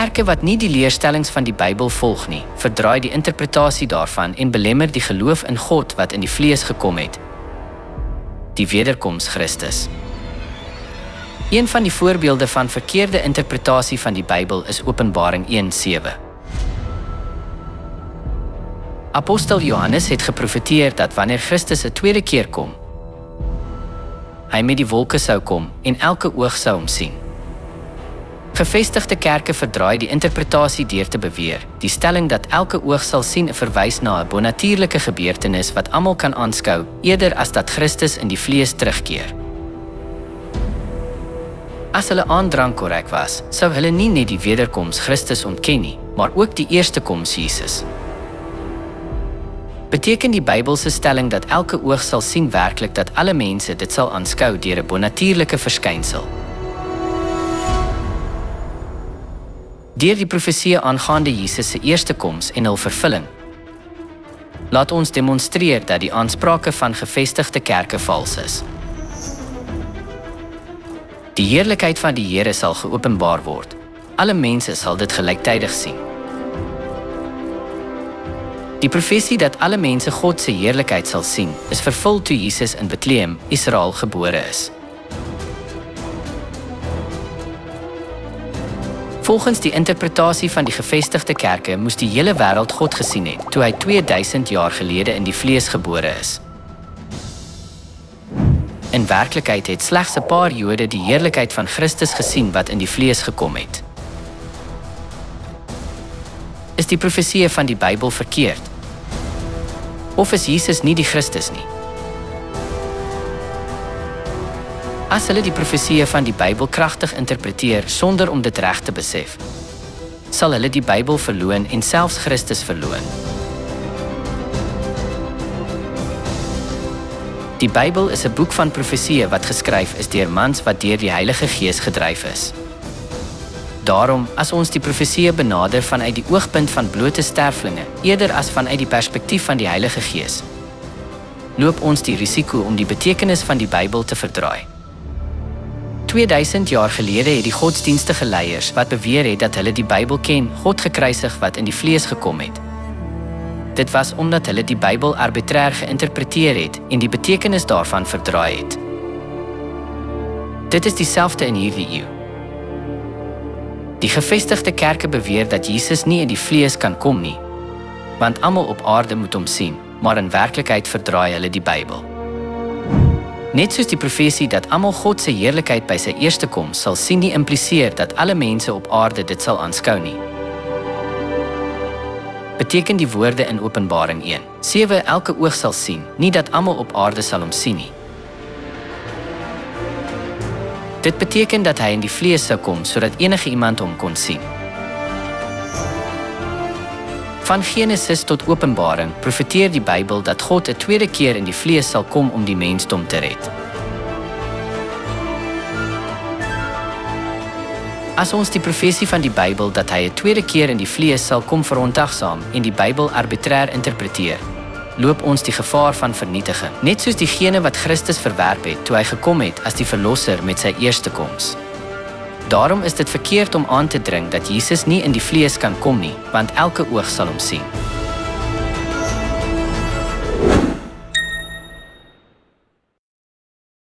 Kerke wat nie die leerstellings van die Bybel volg nie, verdraai die interpretasie daarvan en belemmer die geloof in God wat in die vlees gekom het, die wederkoms Christus. Een van die voorbeelde van verkeerde interpretasie van die Bybel is Openbaring 1:7. Apostel Johannes het geprofeteer dat wanneer Christus 'n tweede keer kom, hy met die wolke sou kom en elke oog sou hom sien. Gevestigde kerke verdraai die interpretasie deur te beweer, die stelling dat elke oog sal sien verwys na 'n bonatuurlike gebeurtenis wat almal kan aanskou, eerder as dat Christus in die vlees terugkeer. As hulle aandrang korrek was, sou hulle nie net die wederkoms Christus ontken nie, maar ook die eerste koms Jesus. Beteken die Bybelse stelling dat elke oog sal sien werklik dat alle mense dit sal aanskou deur 'n bonatuurlike verskynsel? Deur die profesie aangaande Jesus se eerste koms en hul vervulling, laat ons demonstreer dat die aansprake van gevestigde kerke vals is. Die heerlikheid van die Here sal geopenbaar word. Alle mense sal dit gelyktydig sien. Die profesie dat alle mense God se heerlikheid sal sien, is vervul toe Jesus in Bethlehem, Israel gebore is. Volgens die interpretasie van die gevestigde kerke moes die hele wêreld God gesien het toe hy 2000 jaar gelede in die vlees gebore is. In werklikheid het slegs 'n paar Jode die heerlikheid van Christus gesien wat in die vlees gekom het. Is die profesie van die Bybel verkeerd? Of is Jesus nie die Christus nie? As hulle die profesie van die Bybel kragtig interpreteer sonder om dit reg te besef, sal hulle die Bybel verloon en selfs Christus verloon. Die Bybel is 'n boek van profesie wat geskryf is deur mans wat deur die Heilige Gees gedryf is. Daarom, as ons die profesie benader vanuit die oogpunt van blote sterflinge, eerder as vanuit die perspektief van die Heilige Gees, loop ons die risiko om die betekenis van die Bybel te verdraai. 2000 jaar gelede het die godsdienstige leiers wat beweer het dat hulle die Bybel ken, God gekruisig wat in die vlees gekom het. Dit was omdat hulle die Bybel arbitrair geïnterpreteer het en die betekenis daarvan verdraai het. Dit is dieselfde in hierdie eeu. Die gevestigde kerke beweer dat Jesus nie in die vlees kan kom nie, want almal op aarde moet hom sien, maar in werklikheid verdraai hulle die Bybel. Net soos die profesie dat almal God se heerlikheid by sy eerste koms sal sien nie impliseer dat alle mense op aarde dit sal aanskou nie. Beteken die woorde in Openbaring 1:7 elke oog sal sien, nie dat almal op aarde sal hom sien nie. Dit beteken dat hy in die vlees sou kom sodat enige iemand hom kon sien. Van Genesis tot Openbaring profeteer die Bybel dat God 'n tweede keer in die vlees sal kom om die mensdom te red. As ons die profesie van die Bybel dat hy 'n tweede keer in die vlees sal kom verontagsaam en die Bybel arbitrair interpreteer, loop ons die gevaar van vernietiging, net soos diegene wat Christus verwerp het toe hy gekom het as die verlosser met sy eerste koms. Daarom is dit verkeerd om aan te dring dat Jesus nie in die vlees kan kom nie, want elke oog sal hom sien.